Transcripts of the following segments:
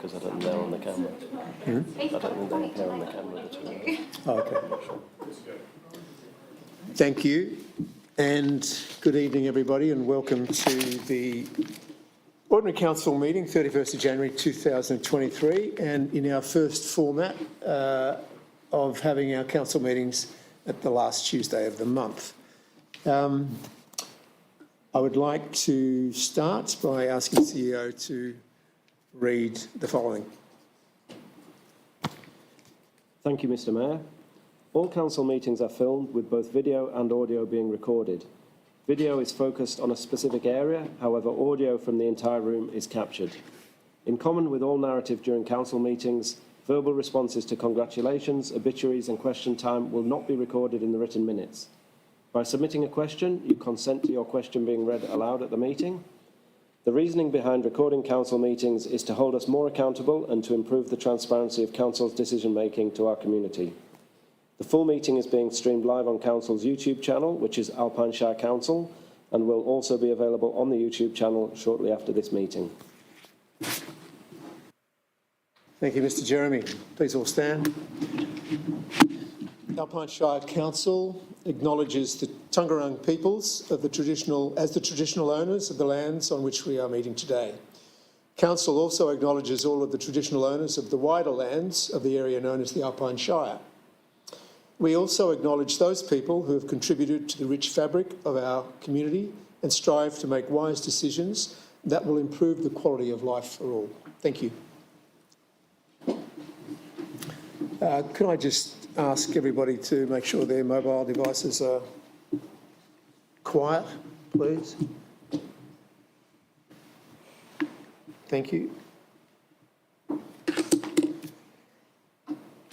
because I don't think they're on the camera. I don't think they're on the camera, the two. Oh, okay. Thank you, and good evening, everybody, and welcome to the Ordinary Council meeting, 31st of January 2023, and in our first format of having our council meetings at the last Tuesday of the month. I would like to start by asking the CEO to read the following. Thank you, Mr. Mayor. All council meetings are filmed with both video and audio being recorded. Video is focused on a specific area, however, audio from the entire room is captured. In common with all narrative during council meetings, verbal responses to congratulations, obituaries and question time will not be recorded in the written minutes. By submitting a question, you consent to your question being read aloud at the meeting. The reasoning behind recording council meetings is to hold us more accountable and to improve the transparency of council's decision-making to our community. The full meeting is being streamed live on council's YouTube channel, which is Alpine Shire Council, and will also be available on the YouTube channel shortly after this meeting. Thank you, Mr. Jeremy. Please all stand. Alpine Shire Council acknowledges the Taungurung peoples as the traditional owners of the lands on which we are meeting today. Council also acknowledges all of the traditional owners of the wider lands of the area known as the Alpine Shire. We also acknowledge those people who have contributed to the rich fabric of our community and strive to make wise decisions that will improve the quality of life for all. Thank you. Could I just ask everybody to make sure their mobile devices are quiet, please? Thank you.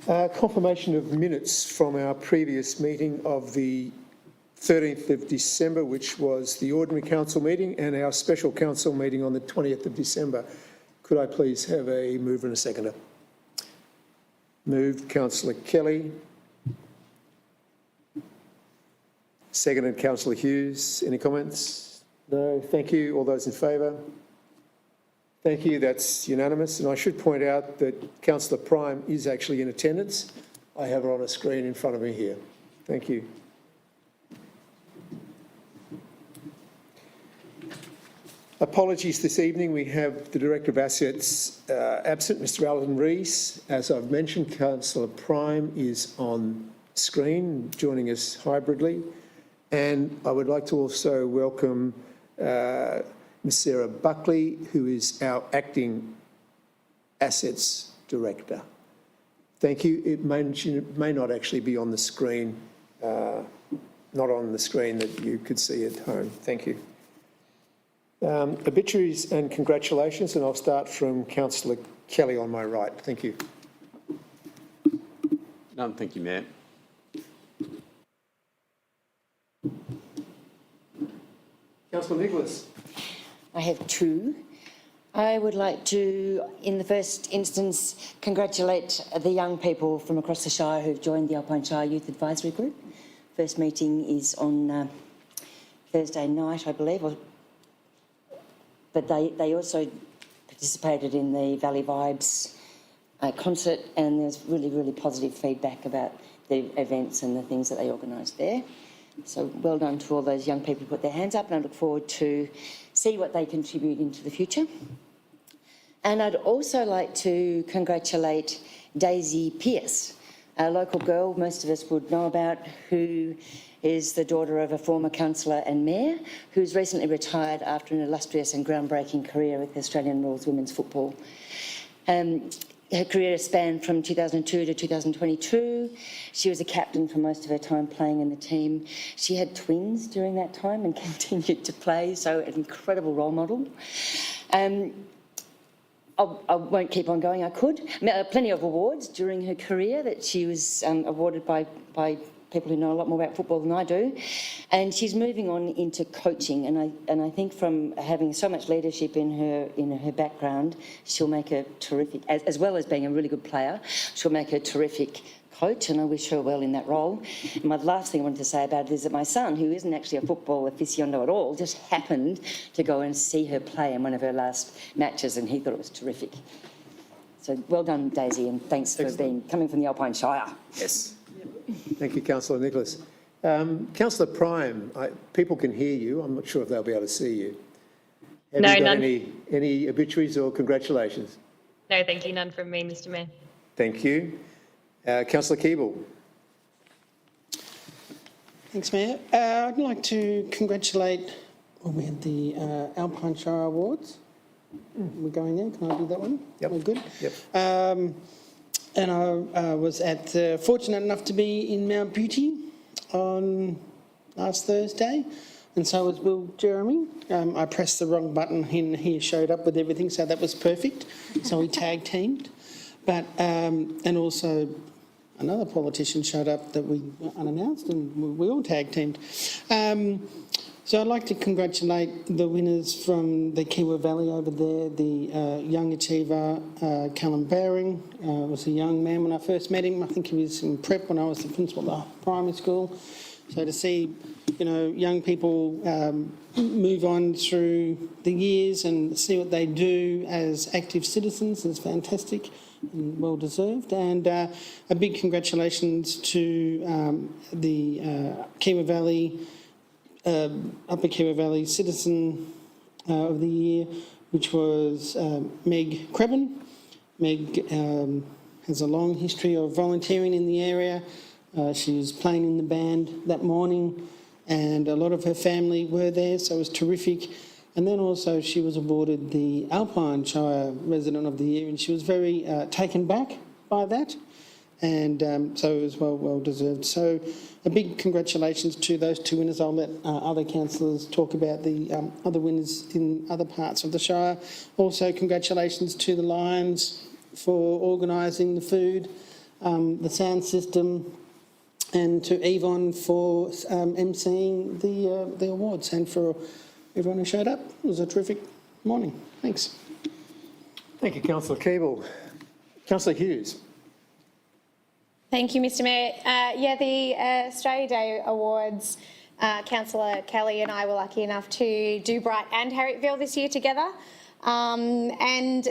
Confirmation of minutes from our previous meeting of the 13th of December, which was the ordinary council meeting, and our special council meeting on the 20th of December. Could I please have a mover and a seconder? Moved, Councillor Kelly. Seconded, Councillor Hughes. Any comments? No. Thank you. All those in favour? Thank you. That's unanimous. And I should point out that Councillor Prime is actually in attendance. I have her on a screen in front of me here. Thank you. Apologies this evening. We have the Director of Assets absent, Mr. Alan Rees. As I've mentioned, Councillor Prime is on screen, joining us hybridly. And I would like to also welcome Ms. Sarah Buckley, who is our Acting Assets Director. Thank you. She may not actually be on the screen, not on the screen that you could see at home. Thank you. Obituaries and congratulations, and I'll start from Councillor Kelly on my right. Thank you. None, thank you, Mayor. Councillor Nicholas. I have two. I would like to, in the first instance, congratulate the young people from across the Shire who've joined the Alpine Shire Youth Advisory Group. First meeting is on Thursday night, I believe, but they also participated in the Valley Vibes concert, and there's really, really positive feedback about the events and the things that they organised there. So well done to all those young people who put their hands up, and I look forward to see what they contribute into the future. And I'd also like to congratulate Daisy Pearce, a local girl most of us would know about, who is the daughter of a former councillor and mayor who's recently retired after an illustrious and groundbreaking career with Australian Rules Women's Football. Her career spanned from 2002 to 2022. She was a captain for most of her time playing in the team. She had twins during that time and continued to play, so an incredible role model. I won't keep on going, I could. Plenty of awards during her career that she was awarded by people who know a lot more about football than I do. And she's moving on into coaching, and I think from having so much leadership in her background, she'll make a terrific, as well as being a really good player, she'll make a terrific coach, and I wish her well in that role. And my last thing I wanted to say about it is that my son, who isn't actually a football aficionado at all, just happened to go and see her play in one of her last matches, and he thought it was terrific. So well done, Daisy, and thanks for coming from the Alpine Shire. Yes. Thank you, Councillor Nicholas. Councillor Prime, people can hear you. I'm not sure if they'll be able to see you. Have No, you got none. any obituaries or congratulations? No, thank you. None from me, Mr Mayor. Thank you. Councillor Keeble. Thanks, Mayor. I'd like to congratulate, we had the Alpine Shire Awards. We're going there. Can I do that one? Yep. We're good? Yep. And I was fortunate enough to be in Mount Beauty on last Thursday, and so was Will Jeremy. I pressed the wrong button and he showed up with everything, so that was perfect. So we tag teamed. But, and also another politician showed up that we unannounced, and we all tag teamed. So I'd like to congratulate the winners from the Kiwa Valley over there. The young achiever, Callum Baring, was a young man when I first met him. I think he was in prep when I was the principal of the primary school. So to see, young people move on through the years and see what they do as active citizens is fantastic and well deserved. And a big congratulations to the Kiwa Valley, Upper Kiwa Valley Citizen of the Year, which was Meg Crebin. Meg has a long history of volunteering in the area. She was playing in the band that morning, and a lot of her family were there, so it was terrific. And then also she was awarded the Alpine Shire Resident of the Year, and she was very taken back by that, and so it was well deserved. So a big congratulations to those two winners. I'll let other councillors talk about the other winners in other parts of the Shire. Also, congratulations to the Lions for organising the food, the sound system, and to Yvonne for emceeing the awards, and for everyone who showed up. It was a terrific morning. Thanks. Thank you, Councillor Keeble. Councillor Hughes. Thank you, Mr Mayor. The Australia Day Awards, Councillor Kelly and I were lucky enough to do Bright and Harrietville this year together. And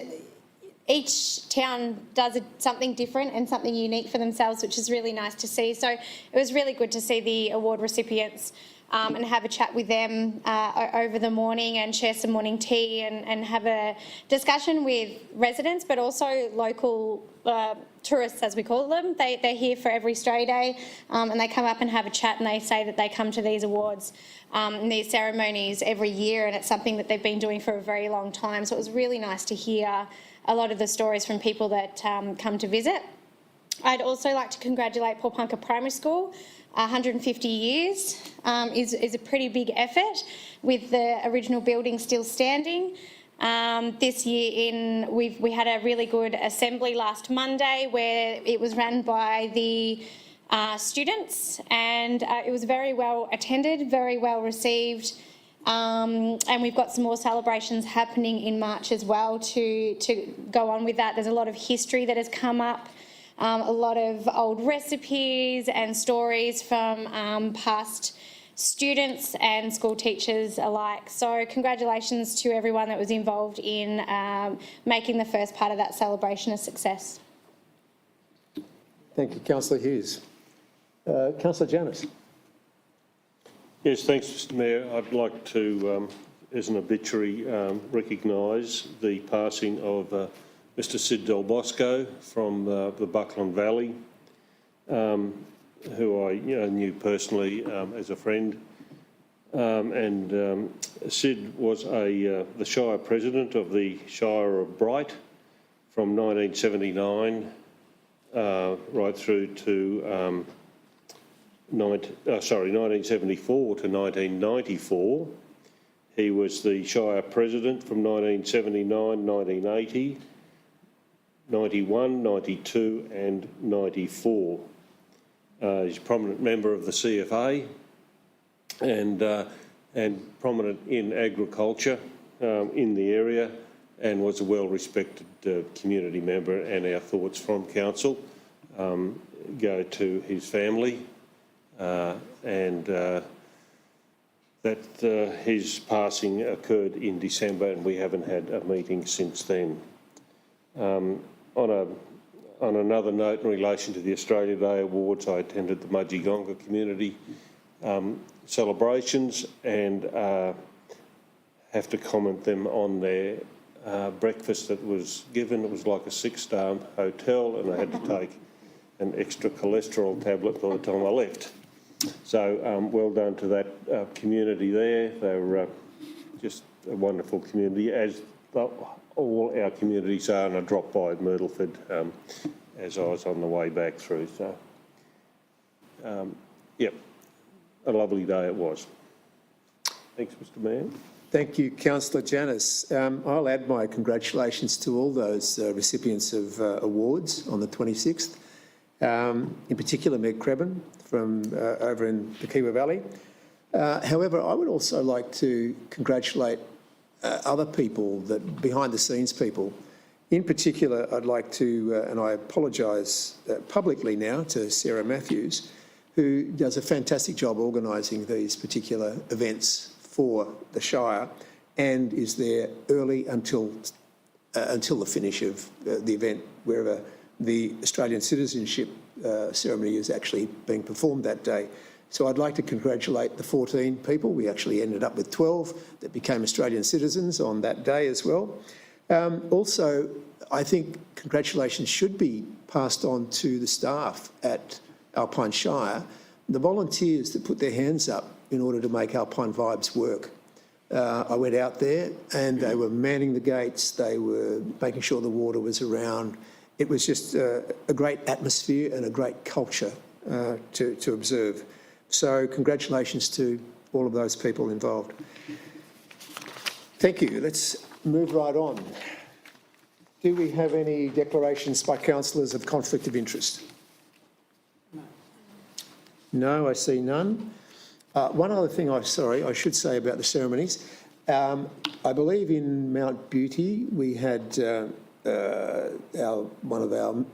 each town does something different and something unique for themselves, which is really nice to see. So it was really good to see the award recipients and have a chat with them over the morning and share some morning tea and have a discussion with residents, but also local tourists, as we call them. They're here for every Australia Day, and they come up and have a chat, and they say that they come to these awards and these ceremonies every year, and it's something that they've been doing for a very long time. So it was really nice to hear a lot of the stories from people that come to visit. I'd also like to congratulate Paul Primary School. 150 years is a pretty big effort, with the original building still standing. This year we had a really good assembly last Monday where it was run by the students, and it was very well attended, very well received. And we've got some more celebrations happening in March as well to go on with that. There's a lot of history that has come up, a lot of old recipes and stories from past students and school teachers alike. So congratulations to everyone that was involved in making the first part of that celebration a success. Thank you, Councillor Hughes. Councillor Janus. Yes, thanks, Mr Mayor. I'd like to, as an obituary, recognise the passing of Mr Sid Del Bosco from the Buckland Valley, who I knew personally as a friend. Sid was the Shire President of the Shire of Bright from 1979 right through to 1974 to 1994. He was the Shire President from 1979, 1980, 91, 92 and 94. He's a prominent member of the CFA and prominent in agriculture in the area, and was a well-respected community member, and our thoughts from Council go to his family that his passing occurred in December, and we haven't had a meeting since then. On another note, in relation to the Australia Day Awards, I attended the Mudgegonga community celebrations and have to comment them on their breakfast that was given. It was like a 6-star hotel, and I had to take an extra cholesterol tablet by the time I left. So well done to that community there. They were just a wonderful community, as all our communities are, and I dropped by Myrtleford as I was on the way back through. So, yep, a lovely day it was. Thanks, Mr Mayor. Thank you, Councillor Janus. I'll add my congratulations to all those recipients of awards on the 26th, in particular Meg Crebin from over in the Kiewa Valley. However, I would also like to congratulate other people, that behind-the-scenes people. In particular, I'd like to, and I apologise publicly now to Sarah Matthews, who does a fantastic job organising these particular events for the Shire and is there early until the finish of the event, wherever the Australian citizenship ceremony is actually being performed that day. So I'd like to congratulate the 14 people. We actually ended up with 12 that became Australian citizens on that day as well. Also, I think congratulations should be passed on to the staff at Alpine Shire, the volunteers that put their hands up in order to make Alpine Vibes work. I went out there and they were manning the gates, they were making sure the water was around. It was just a great atmosphere and a great culture to observe. So congratulations to all of those people involved. Thank you. Let's move right on. Do we have any declarations by councillors of conflict of interest? No, I see none. One other thing I should say about the ceremonies. I believe in Mount Beauty we had one of our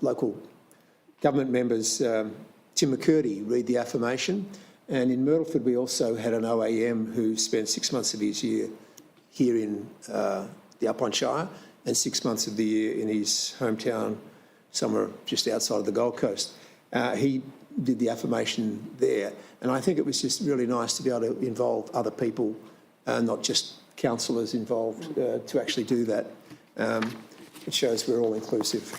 local government members, Tim McCurdy, read the affirmation, and in Myrtleford we also had an OAM who spent 6 months of his year here in the Alpine Shire and 6 months of the year in his hometown somewhere just outside of the Gold Coast. He did the affirmation there, and I think it was just really nice to be able to involve other people, not just councillors involved, to actually do that. It shows we're all inclusive.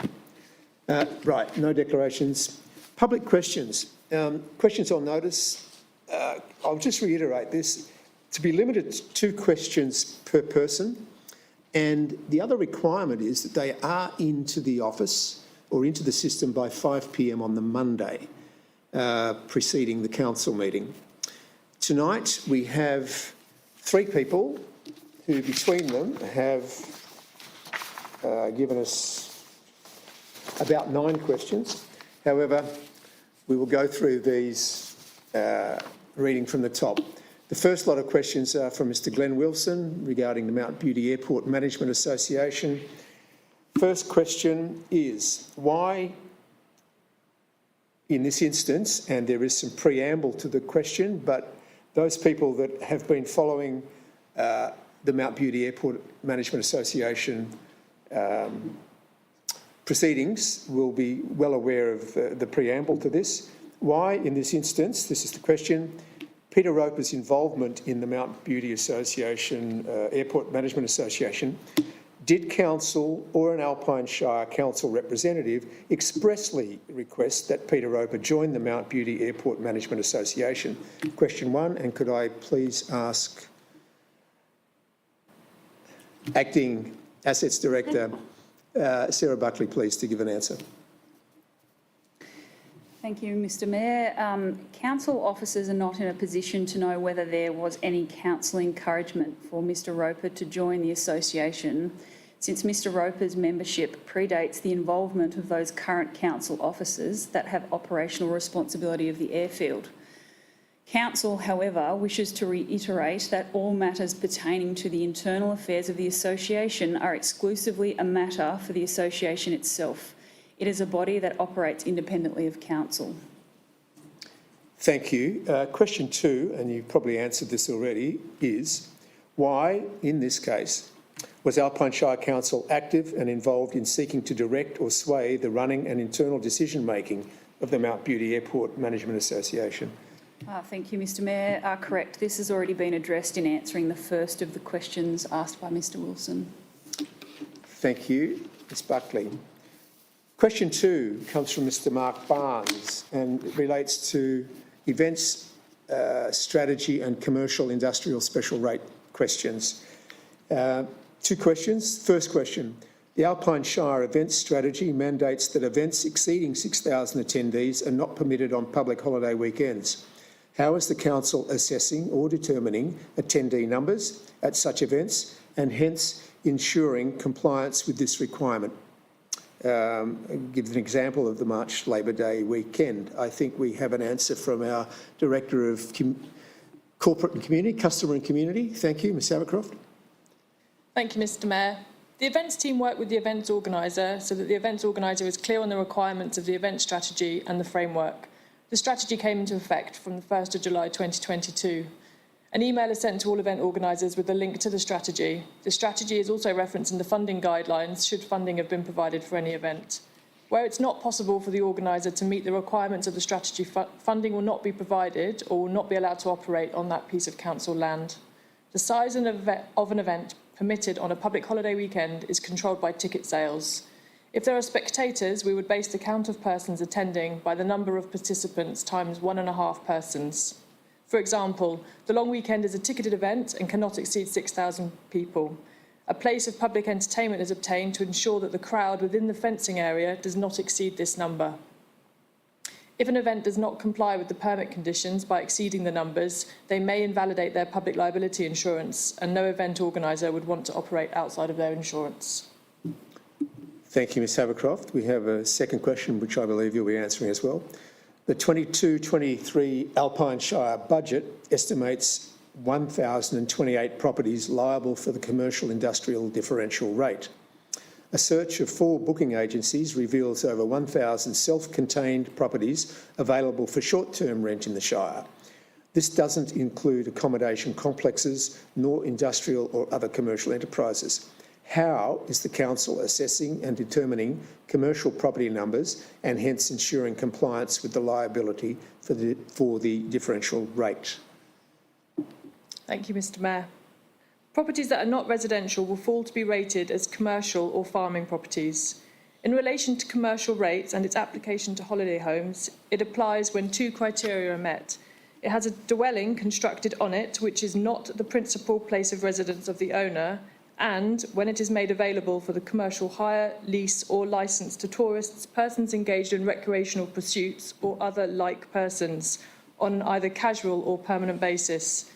Right, no declarations. Public questions. Questions on notice. I'll just reiterate this, to be limited to 2 questions per person, and the other requirement is that they are into the office or into the system by 5 p.m. on the Monday preceding the council meeting. Tonight we have 3 people who between them have given us about 9 questions. However, we will go through these reading from the top. The first lot of questions are from Mr Glenn Wilson regarding the Mount Beauty Airport Management Association. First question is, why in this instance, and there is some preamble to the question, but those people that have been following the Mount Beauty Airport Management Association proceedings will be well aware of the preamble to this. Why, in this instance, this is the question, Peter Roper's involvement in the Mount Beauty Association, Airport Management Association, did council or an Alpine Shire council representative expressly request that Peter Roper join the Mount Beauty Airport Management Association? Question 1, and could I please ask Acting Assets Director Sarah Buckley, please, to give an answer. Thank you, Mr Mayor. Council officers are not in a position to know whether there was any council encouragement for Mr Roper to join the association, since Mr Roper's membership predates the involvement of those current council officers that have operational responsibility of the airfield. Council, however, wishes to reiterate that all matters pertaining to the internal affairs of the association are exclusively a matter for the association itself. It is a body that operates independently of council. Thank you. Question 2, and you've probably answered this already, is why, in this case, Was Alpine Shire Council active and involved in seeking to direct or sway the running and internal decision-making of the Mount Beauty Airport Management Association? Thank you, Mr Mayor. Correct. This has already been addressed in answering the first of the questions asked by Mr Wilson. Thank you, Ms Buckley. Question 2 comes from Mr Mark Barnes and it relates to events, strategy and commercial industrial special rate questions. 2 questions. First question. The Alpine Shire events strategy mandates that events exceeding 6,000 attendees are not permitted on public holiday weekends. How is the Council assessing or determining attendee numbers at such events and hence ensuring compliance with this requirement? Give an example of the March Labor Day weekend. I think we have an answer from our Director of Corporate and Community, Customer and Community. Thank you, Ms Abercroft. Thank you, Mr Mayor. The events team worked with the events organiser so that the events organiser is clear on the requirements of the event strategy and the framework. The strategy came into effect from the 1st of July 2022. An email is sent to all event organisers with a link to the strategy. The strategy is also referenced in the funding guidelines should funding have been provided for any event. Where it's not possible for the organiser to meet the requirements of the strategy, funding will not be provided or will not be allowed to operate on that piece of council land. The size of an event permitted on a public holiday weekend is controlled by ticket sales. If there are spectators, we would base the count of persons attending by the number of participants times 1.5 persons. For example, the long weekend is a ticketed event and cannot exceed 6,000 people. A place of public entertainment is obtained to ensure that the crowd within the fencing area does not exceed this number. If an event does not comply with the permit conditions by exceeding the numbers, they may invalidate their public liability insurance, and no event organiser would want to operate outside of their insurance. Thank you, Ms Abercroft. We have a second question, which I believe you'll be answering as well. The 22-23 Alpine Shire budget estimates 1,028 properties liable for the commercial industrial differential rate. A search of 4 booking agencies reveals over 1,000 self-contained properties available for short-term rent in the Shire. This doesn't include accommodation complexes nor industrial or other commercial enterprises. How is the Council assessing and determining commercial property numbers and hence ensuring compliance with the liability for the differential rate? Thank you, Mr Mayor. Properties that are not residential will fall to be rated as commercial or farming properties. In relation to commercial rates and its application to holiday homes, it applies when 2 criteria are met. It has a dwelling constructed on it, which is not the principal place of residence of the owner, and when it is made available for the commercial hire, lease or licence to tourists, persons engaged in recreational pursuits or other like persons on either casual or permanent basis.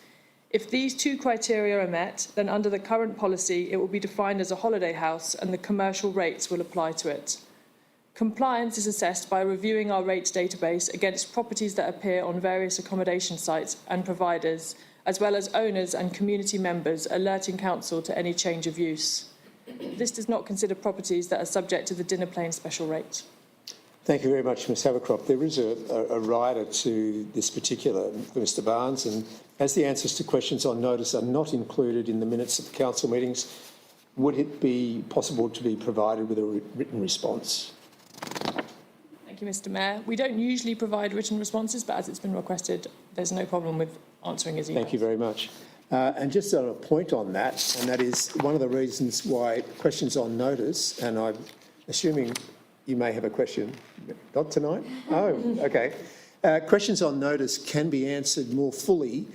If these 2 criteria are met, then under the current policy, it will be defined as a holiday house and the commercial rates will apply to it. Compliance is assessed by reviewing our rates database against properties that appear on various accommodation sites and providers, as well as owners and community members alerting council to any change of use. This does not consider properties that are subject to the Dinner Plain special rate. Thank you very much, Ms Abercroft. There is a rider to this particular, Mr Barnes, and as the answers to questions on notice are not included in the minutes of the council meetings, would it be possible to be provided with a written response? Thank you, Mr Mayor. We don't usually provide written responses, but as it's been requested, there's no problem with answering his email. Thank you very much. And just a point on that, and that is one of the reasons why questions on notice, and I'm assuming you may have a question. Not tonight? Oh, okay. Questions on notice can be answered more fully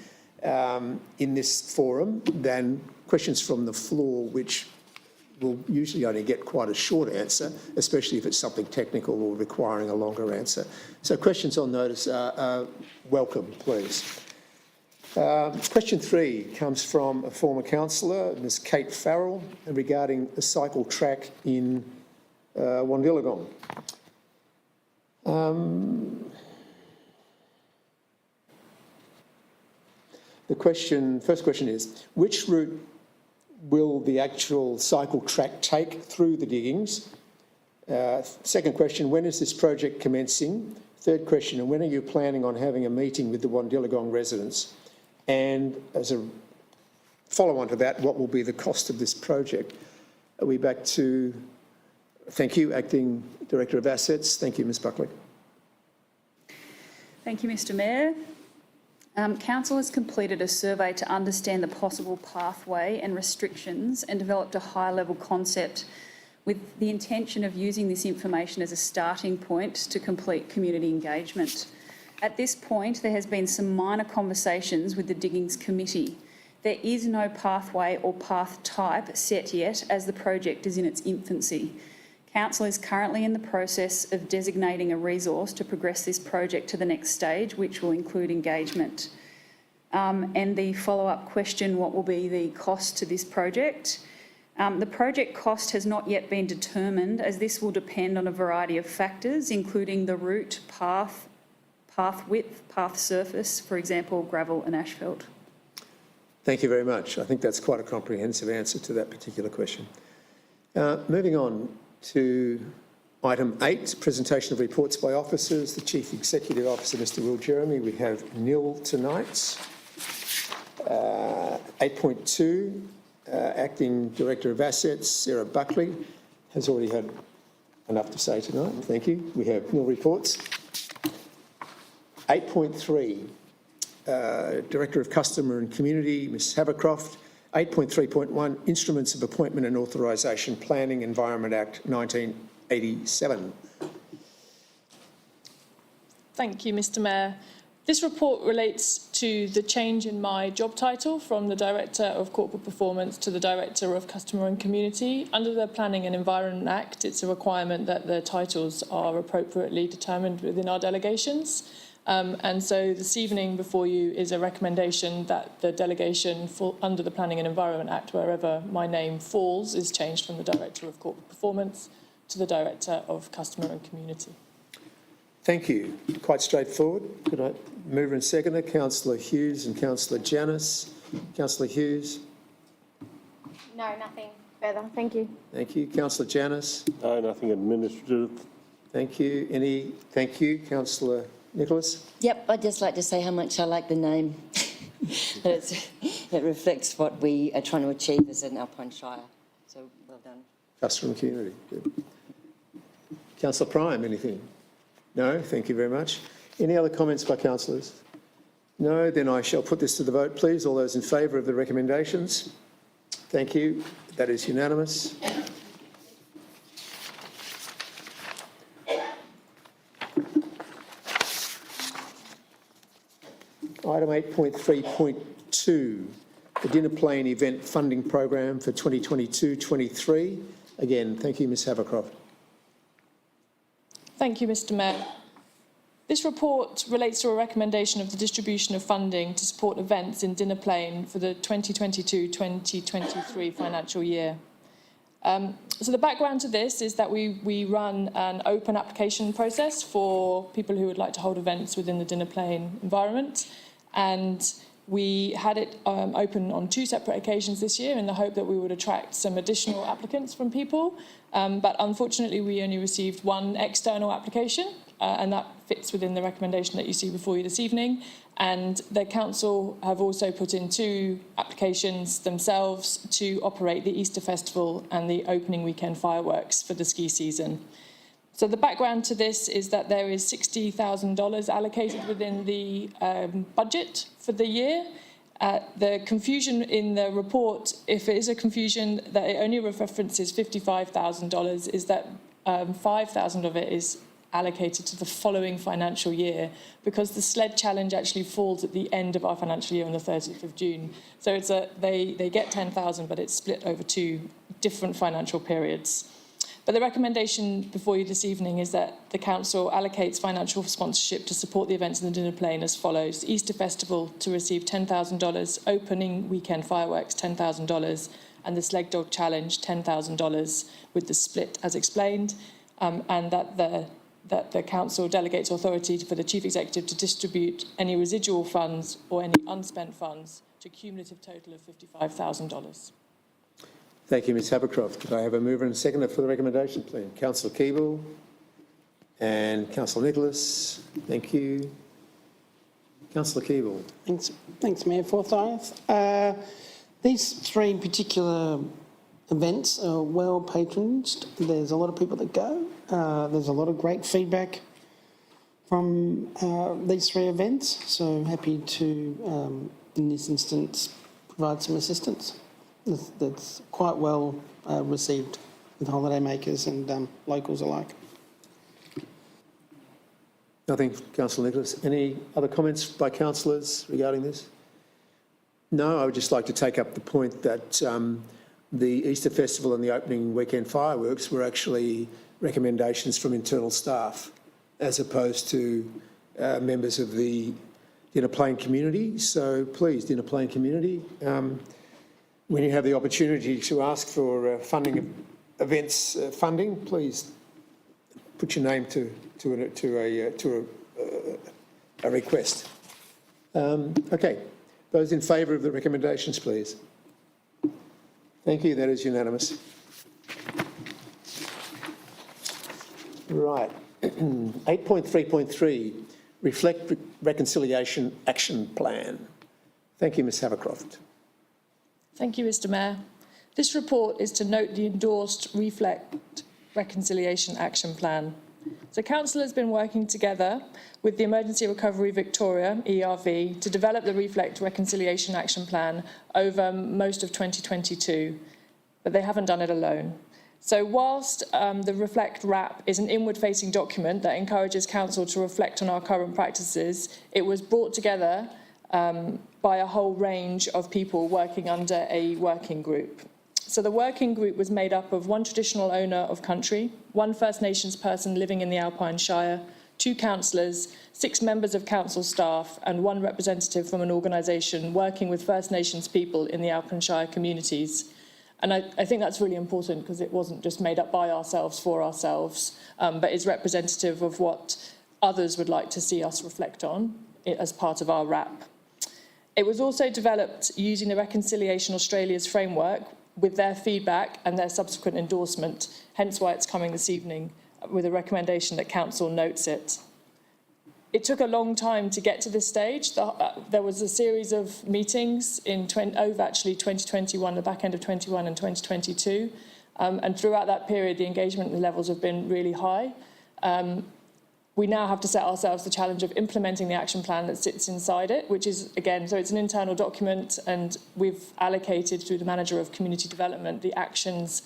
in this forum than questions from the floor, which will usually only get quite a short answer, especially if it's something technical or requiring a longer answer. So questions on notice are welcome, please. Question 3 comes from a former councillor, Ms Kate Farrell, regarding a cycle track in Wandillagong. First question is, which route will the actual cycle track take through the diggings? Second question, when is this project commencing? Third question, and when are you planning on having a meeting with the Wandillagong residents? And as a follow on to that, what will be the cost of this project? Are we back to, thank you, Acting Director of Assets. Thank you, Ms Buckley. Thank you, Mr Mayor. Council has completed a survey to understand the possible pathway and restrictions and developed a high-level concept with the intention of using this information as a starting point to complete community engagement. At this point, there has been some minor conversations with the Diggings Committee. There is no pathway or path type set yet as the project is in its infancy. Council is currently in the process of designating a resource to progress this project to the next stage, which will include engagement. And the follow-up question, what will be the cost to this project? The project cost has not yet been determined, as this will depend on a variety of factors, including the route, path width, path surface, for example, gravel and asphalt. Thank you very much. I think that's quite a comprehensive answer to that particular question. Moving on to item 8, presentation of reports by officers. The Chief Executive Officer, Mr Will Jeremy. We have nil tonight. 8.2, Acting Director of Assets, Sarah Buckley, has already had enough to say tonight. Thank you. We have nil reports. 8.3, Director of Customer and Community, Ms Havercroft. 8.3.1, Instruments of Appointment and Authorisation, Planning Environment Act 1987. Thank you, Mr Mayor. This report relates to the change in my job title from the Director of Corporate Performance to the Director of Customer and Community. Under the Planning and Environment Act, it's a requirement that the titles are appropriately determined within our delegations. And so this evening before you is a recommendation that the delegation under the Planning and Environment Act, wherever my name falls, is changed from the Director of Corporate Performance to the Director of Customer and Community. Thank you. Quite straightforward. Could I mover and seconder? Councillor Hughes and Councillor Janus. Councillor Hughes. No, nothing further. Thank you. Thank you. Councillor Janus. No, nothing administrative. Thank you. Thank you. Councillor Nicholas. Yep, I'd just like to say how much I like the name. It reflects what we are trying to achieve as an Alpine Shire. So well done. Customer and Community. Good. Councillor Prime, anything? No? Thank you very much. Any other comments by councillors? No? Then I shall put this to the vote, please. All those in favour of the recommendations? Thank you. That is unanimous. Item 8.3.2, the Dinner Plane Event Funding Program for 2022-23. Again, thank you, Ms Havercroft. Thank you, Mr Mayor. This report relates to a recommendation of the distribution of funding to support events in Dinner Plain for the 2022-2023 financial year. So the background to this is that we run an open application process for people who would like to hold events within the Dinner Plain environment, and we had it open on 2 separate occasions this year in the hope that we would attract some additional applicants from people. But unfortunately, we only received 1 external application, and that fits within the recommendation that you see before you this evening. And the council have also put in 2 applications themselves to operate the Easter Festival and the opening weekend fireworks for the ski season. So the background to this is that there is $60,000 allocated within the budget for the year. The confusion in the report, if it is a confusion that it only references $55,000, is that $5,000 of it is allocated to the following financial year, because the sled challenge actually falls at the end of our financial year on the 30th of June. So it's they get 10,000, but it's split over 2 different financial periods. But the recommendation before you this evening is that the council allocates financial sponsorship to support the events in the Dinner Plain as follows: Easter Festival to receive $10,000, opening weekend fireworks $10,000, and the Sled Dog Challenge $10,000, with the split as explained, and that the council delegates authority for the chief executive to distribute any residual funds or any unspent funds to a cumulative total of $55,000. Thank you, Ms Havercroft. Could I have a mover and seconder for the recommendation, please? Councillor Keeble and Councillor Nicholas. Thank you. Councillor Keeble. Thanks, Mayor Forsyth. These three particular events are well patronaged. There's a lot of people that go. There's a lot of great feedback from these three events. So happy to, in this instance, provide some assistance. That's quite well received with holidaymakers and locals alike. Nothing, Councillor Nicholas. Any other comments by councillors regarding this? No, I would just like to take up the point that the Easter Festival and the opening weekend fireworks were actually recommendations from internal staff as opposed to members of the Dinner Plain community. So please, Dinner Plain community, when you have the opportunity to ask for funding of events funding, please put your name to a request. Okay, those in favour of the recommendations, please. Thank you, that is unanimous. Right, 8.3.3, Reflect Reconciliation Action Plan. Thank you, Ms Havercroft. Thank you, Mr Mayor. This report is to note the endorsed Reflect Reconciliation Action Plan. So Council has been working together with the Emergency Recovery Victoria, ERV, to develop the Reflect Reconciliation Action Plan over most of 2022, but they haven't done it alone. So whilst the Reflect RAP is an inward-facing document that encourages Council to reflect on our current practices, it was brought together by a whole range of people working under a working group. So the working group was made up of one traditional owner of country, one First Nations person living in the Alpine Shire, 2 councillors, 6 members of council staff and 1 representative from an organisation working with First Nations people in the Alpine Shire communities. And I think that's really important because it wasn't just made up by ourselves for ourselves, but is representative of what others would like to see us reflect on as part of our RAP. It was also developed using the Reconciliation Australia's framework with their feedback and their subsequent endorsement, hence why it's coming this evening with a recommendation that Council notes it. It took a long time to get to this stage. There was a series of meetings over 2021, the back end of 21 and 2022, and throughout that period the engagement levels have been really high. We now have to set ourselves the challenge of implementing the action plan that sits inside it, which is, again, so it's an internal document and we've allocated through the Manager of Community Development the actions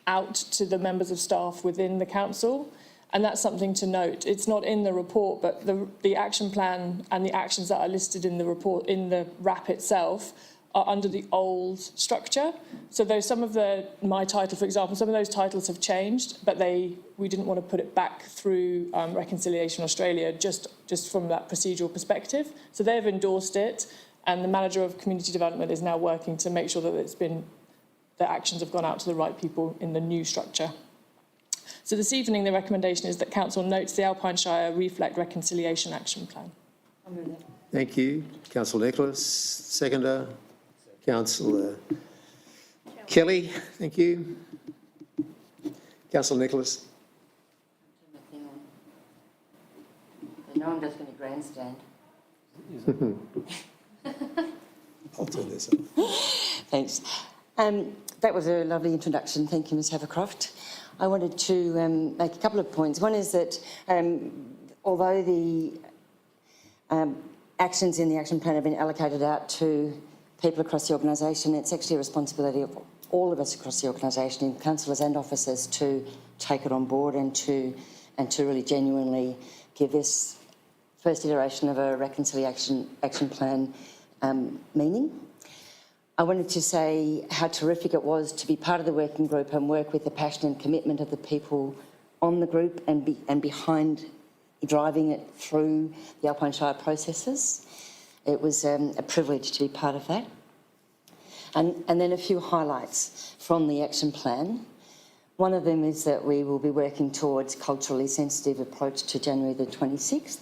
out to the members of staff within the council. And that's something to note. It's not in the report, but the action plan and the actions that are listed in the report, in the RAP itself, are under the old structure. So though some of my title, for example, some of those titles have changed, but we didn't want to put it back through Reconciliation Australia just from that procedural perspective. So they've endorsed it, and the Manager of Community Development is now working to make sure that the actions have gone out to the right people in the new structure. So this evening, the recommendation is that Council notes the Alpine Shire Reflect Reconciliation Action Plan. Thank you. Councillor Nicholas, seconder. Councillor Kelly, thank you. Councillor Nicholas. No, I'm just going to grandstand. I'll turn this off. Thanks. That was a lovely introduction. Thank you, Ms Havercroft. I wanted to make a couple of points. One is that although the actions in the action plan have been allocated out to people across the organisation, it's actually a responsibility of all of us across the organisation, councillors and officers, to take it on board and to really genuinely give this first iteration of a reconciliation action plan meaning. I wanted to say how terrific it was to be part of the working group and work with the passion and commitment of the people on the group and behind driving it through the Alpine Shire processes. It was a privilege to be part of that. And then a few highlights from the action plan. One of them is that we will be working towards culturally sensitive approach to January the 26th.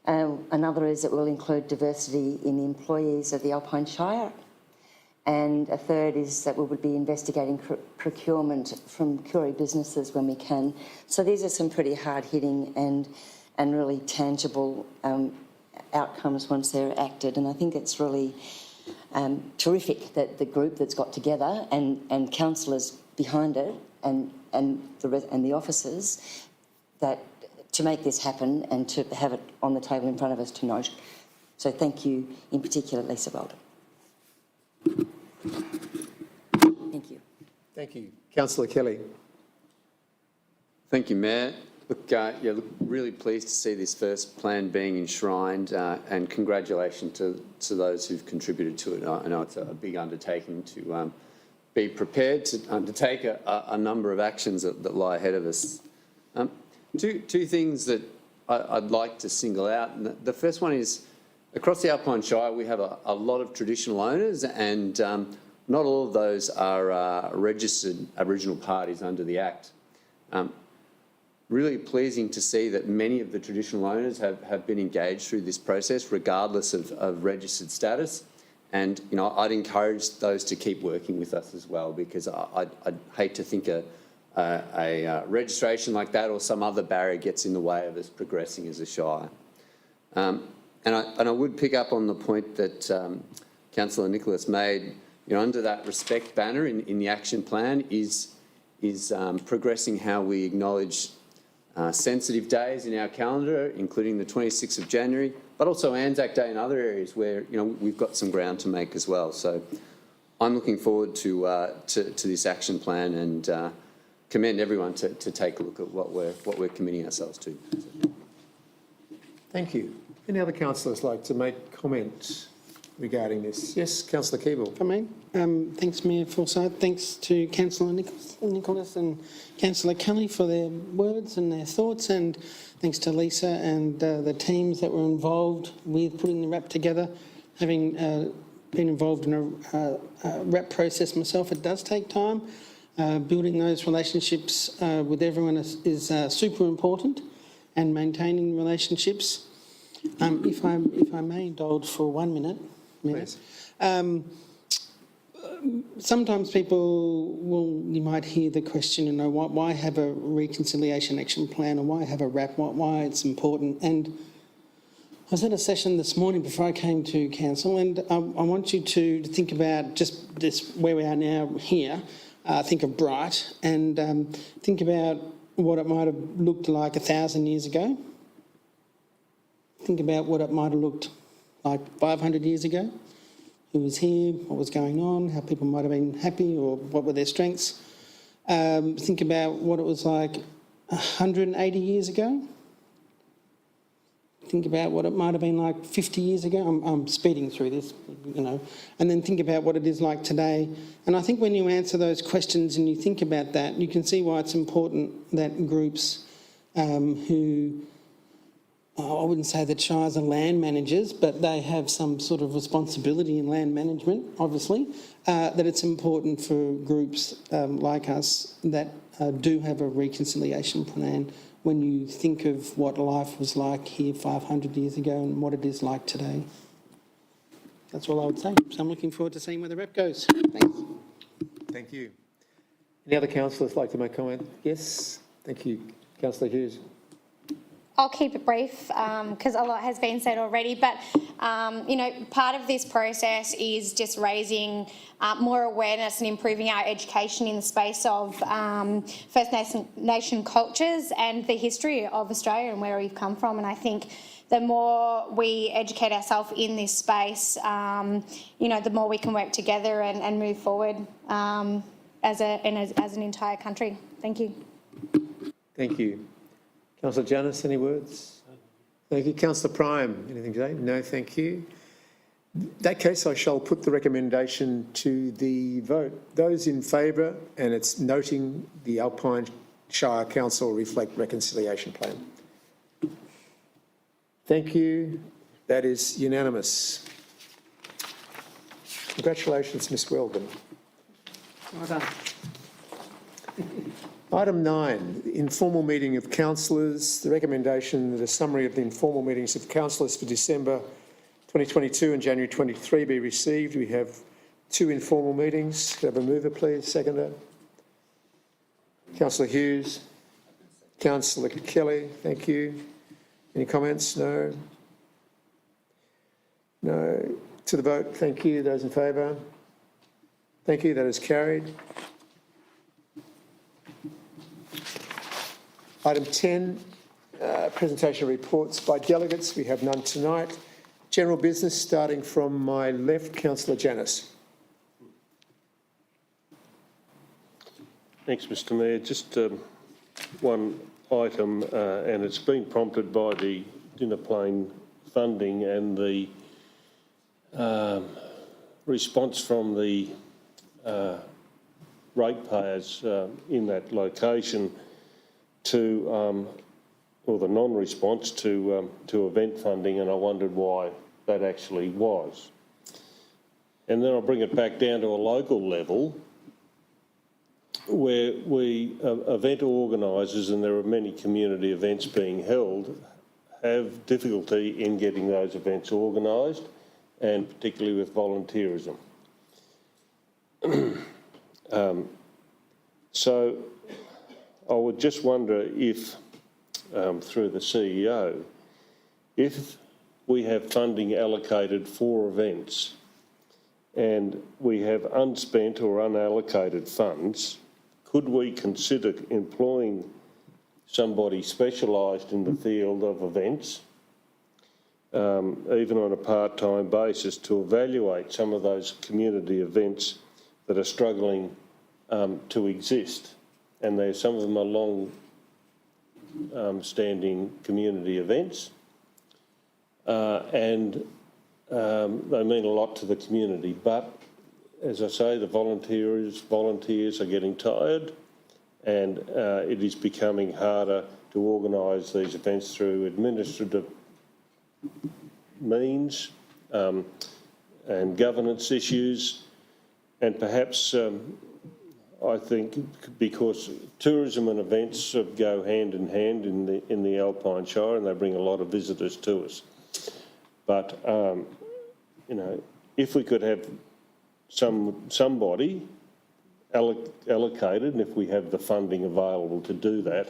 Another is that we'll include diversity in the employees of the Alpine Shire. And a third is that we would be investigating procurement from Koori businesses when we can. So these are some pretty hard-hitting and really tangible outcomes once they're acted. And I think it's really terrific that the group that's got together and councillors behind it and the officers that to make this happen and to have it on the table in front of us to note. So thank you in particular, Lisa Weldon. Thank you. Thank you. Councillor Kelly. Thank you, Mayor. Look, really pleased to see this first plan being enshrined, and congratulations to those who've contributed to it. I know it's a big undertaking to be prepared to undertake a number of actions that lie ahead of us. Two things that I'd like to single out. And the first one is, across the Alpine Shire, we have a lot of traditional owners, and not all of those are registered Aboriginal parties under the Act. Really pleasing to see that many of the traditional owners have been engaged through this process, regardless of registered status. And, you know, I'd encourage those to keep working with us as well, because I'd hate to think a registration like that or some other barrier gets in the way of us progressing as a Shire. And I would pick up on the point that Councillor Nicholas made. You know, under that respect banner in the action plan is progressing how we acknowledge sensitive days in our calendar, including the 26th of January, but also Anzac Day and other areas where, you know, we've got some ground to make as well. So I'm looking forward to this action plan and commend everyone to take a look at what we're committing ourselves to. Thank you. Any other councillors like to make comments regarding this? Yes, Councillor Keeble. If I may, thanks Mayor Forsyth, thanks to Councillor Nicholas and Councillor Kelly for their words and their thoughts, and thanks to Lisa and the teams that were involved with putting the RAP together. Having been involved in a RAP process myself, it does take time. Building those relationships with everyone is super important, and maintaining relationships. If I may indulge for 1 minute, Mayor. Sometimes you might hear the question, you know, why have a reconciliation action plan, or why have a RAP, why it's important. And I was at a session this morning before I came to council, and I want you to think about just this, where we are now here, think of Bright, and think about what it might have looked like 1,000 years ago. Think about what it might have looked like 500 years ago. Who was here, what was going on, how people might have been happy, or what were their strengths. Think about what it was like 180 years ago. Think about what it might have been like 50 years ago. I'm speeding through this, you know. And then think about what it is like today. And I think when you answer those questions and you think about that, you can see why it's important that groups who... I wouldn't say that Shires are land managers, but they have some sort of responsibility in land management, obviously, that it's important for groups like us that do have a reconciliation plan when you think of what life was like here 500 years ago and what it is like today. That's all I would say. So I'm looking forward to seeing where the rep goes. Thanks. Thank you. Any other councillors like to make comment? Yes. Thank you. Councillor Hughes. I'll keep it brief because a lot has been said already, but you know, part of this process is just raising more awareness and improving our education in the space of First Nation cultures and the history of Australia and where we've come from. And I think the more we educate ourselves in this space, you know, the more we can work together and move forward as an entire country. Thank you. Thank you. Councillor Janus, any words? Thank you. Councillor Prime, anything to say? No, thank you. In that case, I shall put the recommendation to the vote. Those in favour, and it's noting the Alpine Shire Council Reflect Reconciliation Plan. Thank you. That is unanimous. Congratulations, Ms Weldon. Well done. Item 9, informal meeting of councillors. The recommendation that a summary of the informal meetings of councillors for December 2022 and January 23 be received. We have 2 informal meetings. Could I have a mover, please? Seconder. Councillor Hughes. Councillor Kelly, thank you. Any comments? No. No. to the vote. Thank you. Those in favour? Thank you. That is carried. Item 10, presentation of reports by delegates. We have none tonight. General business, starting from my left, Councillor Janus. Thanks, Mr Mayor. Just one item, and it's been prompted by the Dinnerplain funding and the response from the ratepayers in that location to, or the non-response to event funding, and I wondered why that actually was. And then I'll bring it back down to a local level, where we, event organisers, and there are many community events being held, have difficulty in getting those events organised, and particularly with volunteerism. So I would just wonder if, through the CEO, if we have funding allocated for events and we have unspent or unallocated funds, could we consider employing somebody specialised in the field of events, even on a part-time basis, to evaluate some of those community events that are struggling to exist? And some of them are long-standing community events, and they mean a lot to the community. But as I say, the volunteers are getting tired, and it is becoming harder to organise these events through administrative means and governance issues, and perhaps I think because tourism and events go hand in hand in the Alpine Shire, and they bring a lot of visitors to us. But you know, if we could have somebody allocated, and if we have the funding available to do that,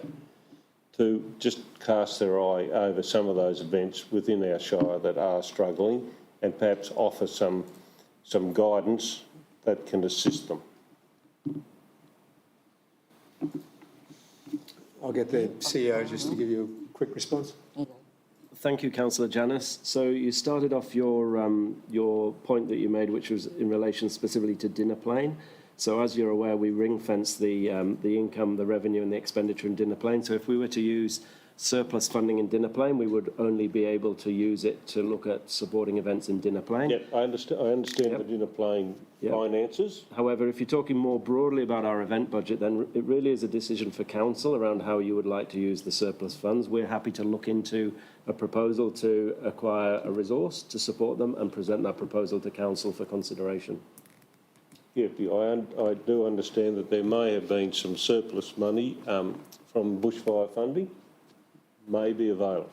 to just cast their eye over some of those events within our Shire that are struggling, and perhaps offer some guidance that can assist them. I'll get the CEO just to give you a quick response. Thank you, Councillor Janus. So you started off your point that you made, which was in relation specifically to Dinnerplain. So as you're aware, we ring-fence the income, the revenue and the expenditure in Dinnerplain. So if we were to use surplus funding in Dinnerplain, we would only be able to use it to look at supporting events in Dinnerplain. Yeah, I understand the Dinnerplain finances. However, if you're talking more broadly about our event budget, then it really is a decision for council around how you would like to use the surplus funds. We're happy to look into a proposal to acquire a resource to support them and present that proposal to council for consideration. Yeah, I do understand that there may have been some surplus money from bushfire funding may be available.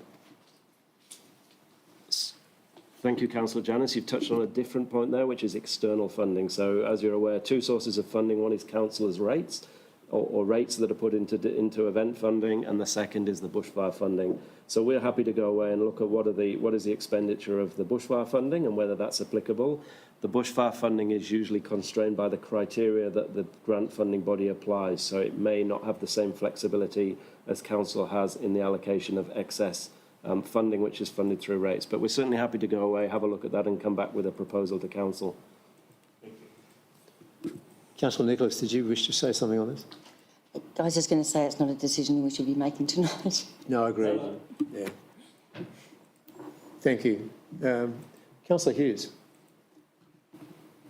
Thank you, Councillor Janus. You've touched on a different point there, which is external funding. So as you're aware, two sources of funding. One is councillors' rates, or rates that are put into event funding, and the second is the bushfire funding. So we're happy to go away and look at what is the expenditure of the bushfire funding and whether that's applicable. The bushfire funding is usually constrained by the criteria that the grant funding body applies, so it may not have the same flexibility as council has in the allocation of excess funding, which is funded through rates. But we're certainly happy to go away, have a look at that and come back with a proposal to council. Councillor Nicholas, did you wish to say something on this? I was just going to say it's not a decision we should be making tonight. No, I agree. Yeah. Thank you. Councillor Hughes.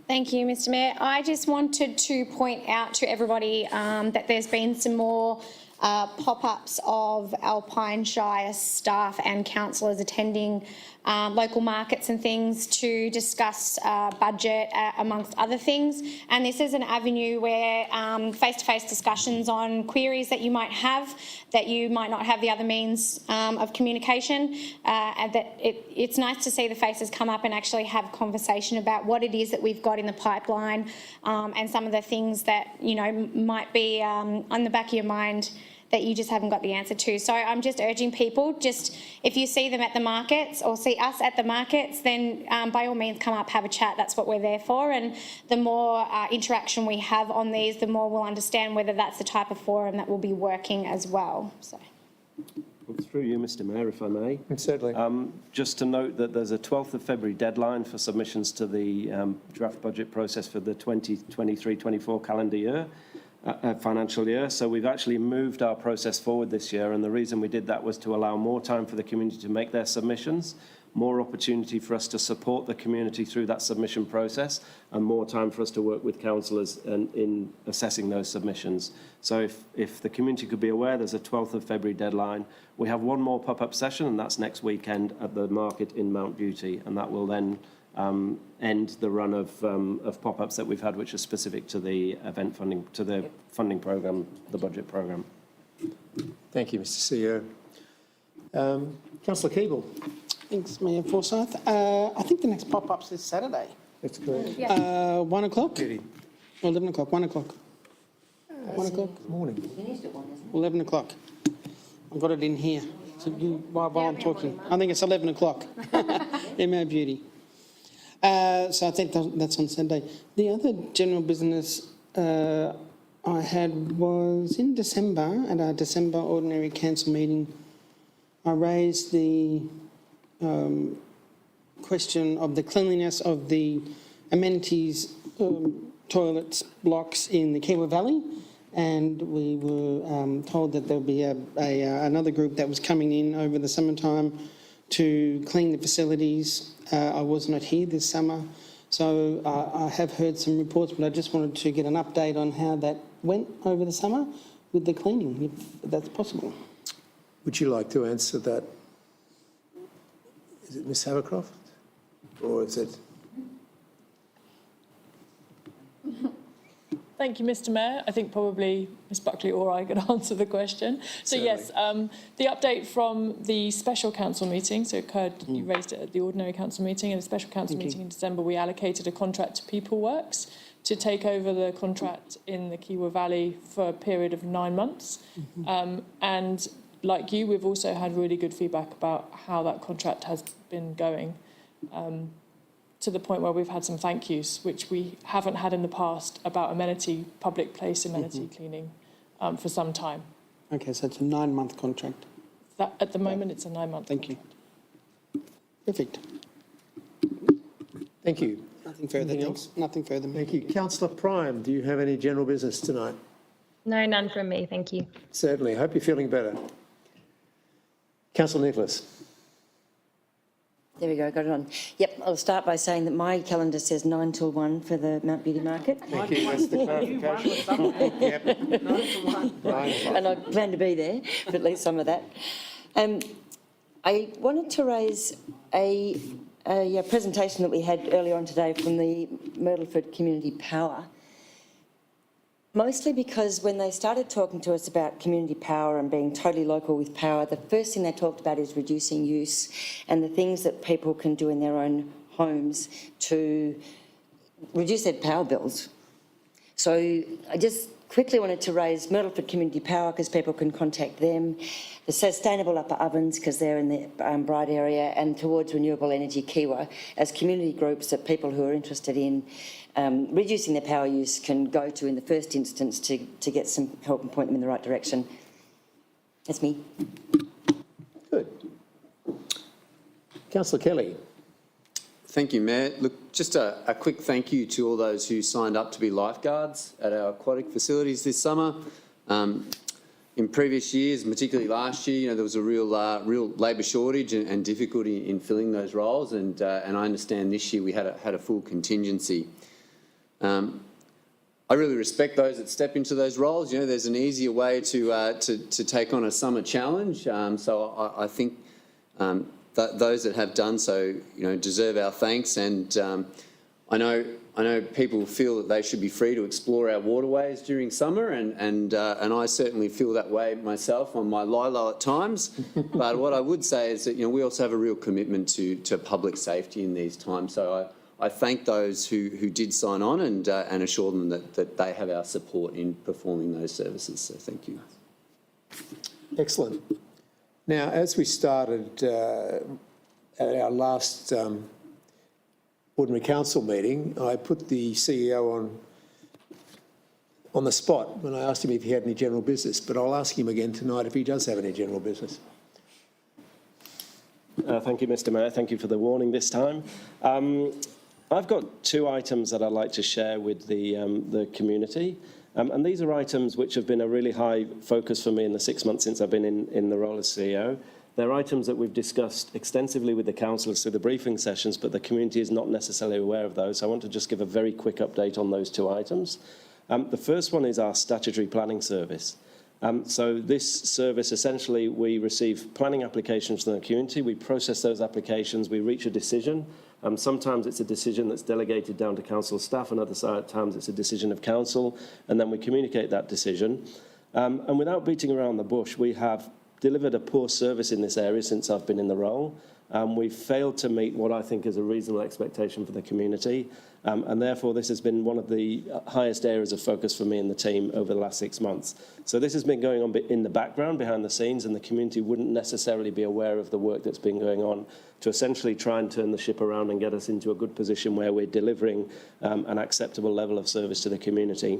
Thank you, Mr Mayor. I just wanted to point out to everybody that there's been some more pop-ups of Alpine Shire staff and councillors attending local markets and things to discuss budget amongst other things. And this is an avenue where face-to-face discussions on queries that you might have, that you might not have the other means of communication, and that it's nice to see the faces come up and actually have conversation about what it is that we've got in the pipeline, and some of the things that, you know, might be on the back of your mind that you just haven't got the answer to. So I'm just urging people, just if you see them at the markets or see us at the markets, then by all means come up, have a chat. That's what we're there for. And the more interaction we have on these, the more we'll understand whether that's the type of forum that will be working as well. So. Through you, Mr Mayor, if I may. Certainly. Just to note that there's a 12th of February deadline for submissions to the draft budget process for the 2023-24 calendar year, financial year. So we've actually moved our process forward this year, and the reason we did that was to allow more time for the community to make their submissions, more opportunity for us to support the community through that submission process, and more time for us to work with councillors in assessing those submissions. So if the community could be aware, there's a 12th of February deadline. We have one more pop-up session, and that's next weekend at the market in Mount Beauty, and that will then end the run of pop-ups that we've had, which are specific to the event funding, to the funding programme, the budget programme. Thank you, Mr CEO. Councillor Keeble. Thanks, Mayor Forsyth. I think the next pop-up's this Saturday. That's correct. 1 o'clock? Beauty. Or 11 o'clock? 1 o'clock. 1 o'clock? Morning. Finished at 1, isn't it? 11 o'clock. I've got it in here. So while I'm talking. I think it's 11 o'clock. MO Beauty. So I think that's on Saturday. The other general business I had was in December, at our December ordinary council meeting. I raised the question of the cleanliness of the amenities, toilets, blocks in the Kiwa Valley, and we were told that there'll be another group that was coming in over the summertime to clean the facilities. I was not here this summer, so I have heard some reports, but I just wanted to get an update on how that went over the summer with the cleaning, if that's possible. Would you like to answer that? Is it Ms Havercroft? Or is it? Thank you, Mr Mayor. I think probably Ms Buckley or I could answer the question. So yes, the update from the special council meeting, so it occurred, you raised it at the ordinary council meeting, and the special council meeting in December, we allocated a contract to PeopleWorks to take over the contract in the Kiwa Valley for a period of 9 months. And like you, we've also had really good feedback about how that contract has been going, to the point where we've had some thank yous, which we haven't had in the past, about public place amenity cleaning for some time. Okay, so it's a 9-month contract. That, at the moment, it's a 9-month. Thank you. Perfect. Thank you. Nothing further, Anything thanks. else? Nothing further. Thank you. Councillor Prime, do you have any general business tonight? No, none from me, thank you. Certainly. Hope you're feeling better. Councillor Nicholas. There we go, got it on. Yep, I'll start by saying that my calendar says 9 till 1 for the Mount Beauty Market. Thank you. That's the clarification. Yep. And I plan to be there for at least some of that. I wanted to raise a presentation that we had earlier on today from the Myrtleford Community Power. Mostly because when they started talking to us about community power and being totally local with power, the first thing they talked about is reducing use and the things that people can do in their own homes to reduce their power bills. So I just quickly wanted to raise Myrtleford Community Power because people can contact them, the Sustainable Upper Ovens because they're in the Bright area, and Towards Renewable Energy Kiwa as community groups that people who are interested in reducing their power use can go to in the first instance to get some help and point them in the right direction. That's me. Good. Councillor Kelly. Thank you, Mayor. Look, just a quick thank you to all those who signed up to be lifeguards at our aquatic facilities this summer. In previous years, particularly last year, there was a real labour shortage and difficulty in filling those roles, and I understand this year we had a full contingency. I really respect those that step into those roles. There's an easier way to take on a summer challenge. So I think those that have done so, deserve our thanks. And I know people feel that they should be free to explore our waterways during summer, and I certainly feel that way myself on my Lilo at times. But what I would say is that we also have a real commitment to public safety in these times. So I thank those who did sign on and assure them that they have our support in performing those services. So thank you. Excellent. Now, as we started at our last ordinary council meeting, I put the CEO on the spot when I asked him if he had any general business, but I'll ask him again tonight if he does have any general business. Thank you, Mr. Mayor. Thank you for the warning this time. I've got 2 items that I'd like to share with the community. And these are items which have been a really high focus for me in the 6 months since I've been in the role as CEO. They're items that we've discussed extensively with the councillors through the briefing sessions, but the community is not necessarily aware of those. So I want to just give a very quick update on those 2 items. The first one is our statutory planning service. So this service, essentially, we receive planning applications from the community, we process those applications, we reach a decision. Sometimes it's a decision that's delegated down to council staff, and other times it's a decision of council, and then we communicate that decision. And without beating around the bush, we have delivered a poor service in this area since I've been in the role. We've failed to meet what I think is a reasonable expectation for the community, and therefore this has been one of the highest areas of focus for me and the team over the last 6 months. So this has been going on in the background, behind the scenes, and the community wouldn't necessarily be aware of the work that's been going on to essentially try and turn the ship around and get us into a good position where we're delivering an acceptable level of service to the community.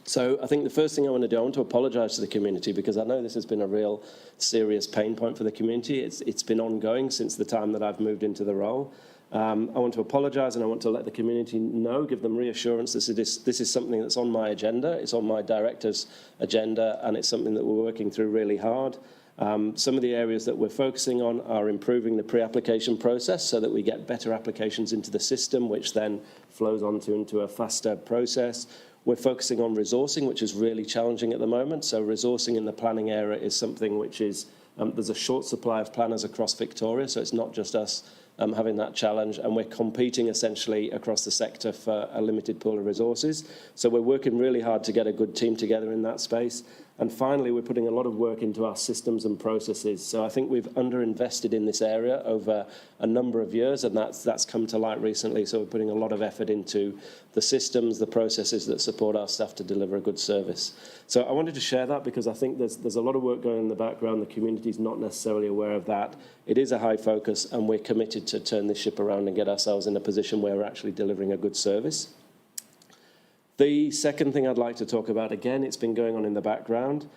So I think the first thing I want to do, I want to apologise to the community because I know this has been a real serious pain point for the community. It's been ongoing since the time that I've moved into the role. I want to apologise and I want to let the community know, give them reassurance this is something that's on my agenda, it's on my director's agenda, and it's something that we're working through really hard. Some of the areas that we're focusing on are improving the pre-application process so that we get better applications into the system, which then flows into a faster process. We're focusing on resourcing, which is really challenging at the moment. So resourcing in the planning area is something which is, there's a short supply of planners across Victoria, so it's not just us having that challenge, and we're competing essentially across the sector for a limited pool of resources. So we're working really hard to get a good team together in that space. And finally, we're putting a lot of work into our systems and processes. So I think we've underinvested in this area over a number of years, and that's come to light recently. So we're putting a lot of effort into the systems, the processes that support our staff to deliver a good service. So I wanted to share that because I think there's a lot of work going on in the background. The community's not necessarily aware of that. It is a high focus, and we're committed to turn this ship around and get ourselves in a position where we're actually delivering a good service. The second thing I'd like to talk about, again, it's been going on in the background,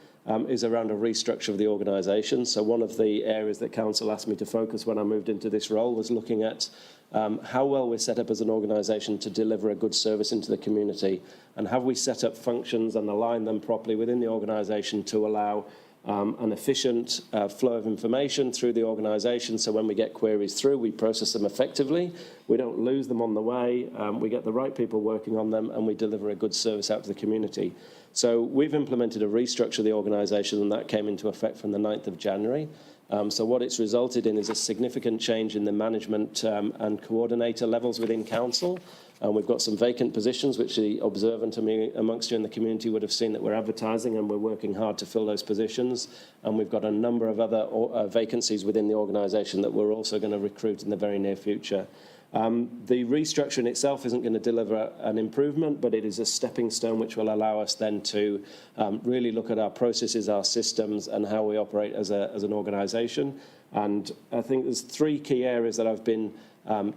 is around a restructure of the organisation. So one of the areas that Council asked me to focus when I moved into this role was looking at how well we're set up as an organisation to deliver a good service into the community, and have we set up functions and aligned them properly within the organisation to allow an efficient flow of information through the organisation, so when we get queries through, we process them effectively, we don't lose them on the way, we get the right people working on them, and we deliver a good service out to the community. So we've implemented a restructure of the organisation, and that came into effect from the 9th of January. So what it's resulted in is a significant change in the management and coordinator levels within council. And we've got some vacant positions, which the observant amongst you in the community would have seen that we're advertising, and we're working hard to fill those positions. And we've got a number of other vacancies within the organisation that we're also going to recruit in the very near future. The restructure in itself isn't going to deliver an improvement, but it is a stepping stone which will allow us then to really look at our processes, our systems, and how we operate as an organisation. And I think there's 3 key areas that I've been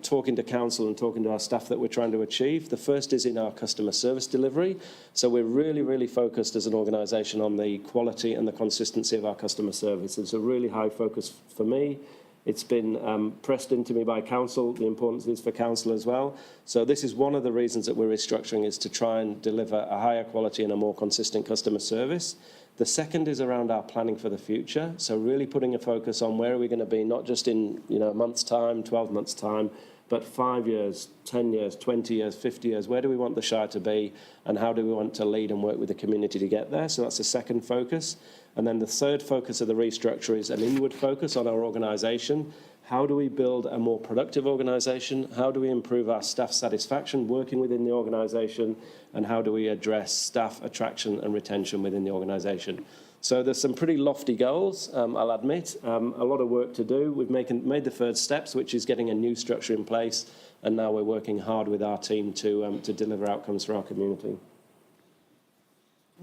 talking to council and talking to our staff that we're trying to achieve. The first is in our customer service delivery. So we're really focused as an organisation on the quality and the consistency of our customer service. It's a really high focus for me. It's been pressed into me by council, the importance is for council as well. So this is one of the reasons that we're restructuring, is to try and deliver a higher quality and a more consistent customer service. The second is around our planning for the future. So really putting a focus on where are we going to be, not just in a month's time, 12 months' time, but 5 years, 10 years, 20 years, 50 years. Where do we want the Shire to be, and how do we want to lead and work with the community to get there? So that's the second focus. And then the third focus of the restructure is an inward focus on our organisation. How do we build a more productive organisation? How do we improve our staff satisfaction working within the organisation? And how do we address staff attraction and retention within the organisation? So there's some pretty lofty goals, I'll admit, a lot of work to do. We've made the first steps, which is getting a new structure in place, and now we're working hard with our team to deliver outcomes for our community.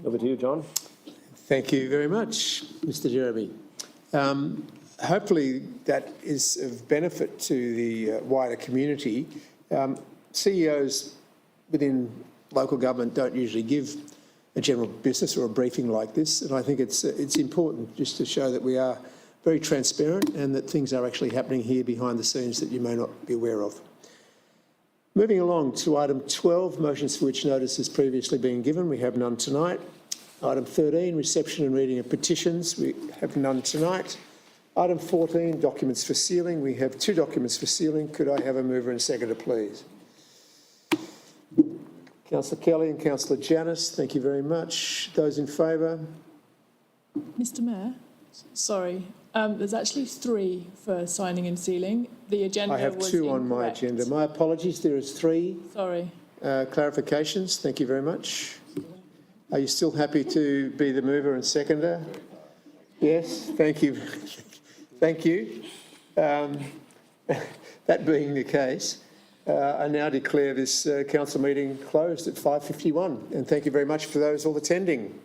Over to you, John. Thank you very much, Mr Jeremy. Hopefully that is of benefit to the wider community. CEOs within local government don't usually give a general business or a briefing like this, and I think it's important just to show that we are very transparent and that things are actually happening here behind the scenes that you may not be aware of. Moving along to item 12, motions for which notice has previously been given. We have none tonight. Item 13, reception and reading of petitions. We have none tonight. Item 14, documents for sealing. We have 2 documents for sealing. Could I have a mover and seconder, please? Councillor Kelly and Councillor Janus, thank you very much. Those in favour? Mr Mayor, sorry, there's actually 3 for signing and sealing. The agenda I have was 2 on my incorrect. agenda. My apologies, there is 3 Sorry. clarifications. Thank you very much. Are you still happy to be the mover and seconder? Yes, thank you. Thank you. That being the case, I now declare this council meeting closed at 5:51, and thank you very much for those all attending.